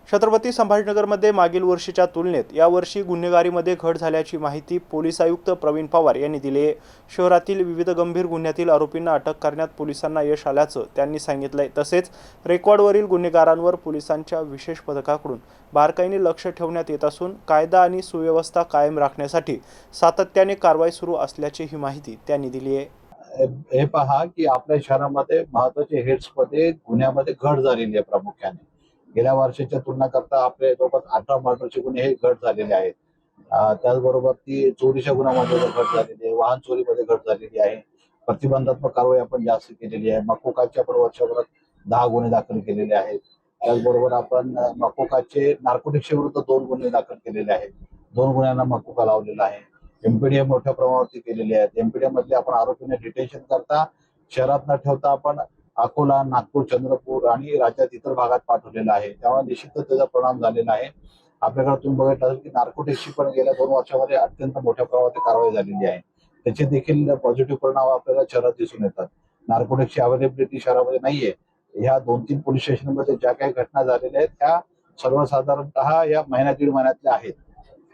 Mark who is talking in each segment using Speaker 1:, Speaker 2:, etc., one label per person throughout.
Speaker 1: छत्रपती संभाजीनगरमध्ये मागील वर्षीच्या तुलनेत यावर्षी गुन्हेगारीमध्ये घट झाल्याची माहिती पोलीस आयुक्त प्रवीण पवार यांनी दिली आहे। शहरातील विविध गंभीर गुन्ह्यातील आरोपींना अटक करण्यात पोलिसांना यश आल्याचं त्यांनी सांगितलंय। तसेच रेकॉर्डवरील गुन्हेगारांवर पोलिसांच्या विशेष पथकाकडून बारकाईने लक्ष ठेवण्यात येत असून कायदा आणि सुव्यवस्था कायम राखण्यासाठी सातत्याने कारवाई सुरू असल्याची ही माहिती त्यांनी दिली आहे।
Speaker 2: हे पहा की आपल्या शहरामध्ये महत्त्वाचे हेड्समध्ये गुन्ह्यामध्ये घट झालेली आहे। प्रामुख्याने गेल्या वर्षाच्या तुलना करता आपले जवळपास 18 मर्डरचे गुन्हे हे घट झालेले आहेत। त्याचबरोबर ती चोरीच्या गुन्ह्यामध्ये घट झालेली आहे, वाहन चोरीमध्ये घट झालेली आहे, प्रतिबंधात्मक कारवाई आपण जास्त केलेली आहे। मकोकाचे आपण वर्षभरात 10 गुन्हे दाखल केलेले आहेत। त्याचबरोबर आपण मकोकाचे नार्कोटिक्सच्या विरुद्ध 2 गुन्हे दाखल केलेले आहेत, 2 गुन्ह्यांना मकोका लावलेला आहे। एमपीडीए मोठ्या प्रमाणावरती केलेली आहेत। एमपीडीए मधले आपण आरोपींना डिटेन्शन करता शहरात न ठेवता आपण अकोला, नागपूर, चंद्रपूर आणि राज्यात इतर भागात पाठवलेला आहे। त्यामुळे निश्चितच त्याचा परिणाम झालेला आहे। आपल्याकडे तुम्ही बघितलं असेल की नार्कोटिक्सची पण गेल्या 2 वर्षामध्ये अत्यंत मोठ्या प्रमाणात कारवाई झालेली आहे। त्याचे देखील पॉझिटिव्ह परिणाम आपल्याला शहरात दिसून येतात। नार्कोटिक्सची अवेलेबिलिटी शहरामध्ये नाहीये। ह्या 2-3 पोलीस स्टेशनमध्ये ज्या काही घटना झालेल्या आहेत त्या सर्वसाधारणतः या महिन्यात 1.5 महिन्यातल्या आहेत।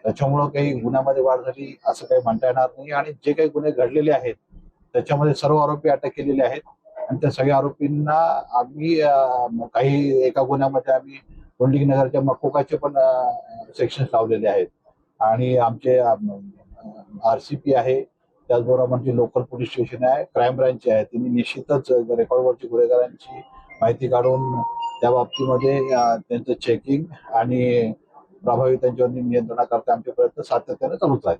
Speaker 2: त्याच्यामुळे काही गुन्ह्यामध्ये वाढ झाली असं काही म्हणता येणार नाही। आणि जे काही गुन्हे घडलेले आहेत त्याच्यामध्ये सर्व आरोपी अटक केलेले आहेत आणि त्या सगळ्या आरोपींना आम्ही काही एका गुन्ह्यामध्ये आम्ही कोंडलिक नगरच्या मकोकाचे पण सेक्शन लावलेले आहेत। आणि आमचे आरसीपी आहे, त्याचबरोबर म्हणजे लोकल पोलीस स्टेशन आहे, क्राईम ब्रांच आहे, त्यांनी निश्चितच रेकॉर्डवरची गुन्हेगारांची माहिती काढून त्या बाबतीमध्ये त्यांचं चेकिंग आणि प्रभावी त्यांच्यावर नियंत्रणाकरता आमचे प्रयत्न सातत्याने चालूच आहेत।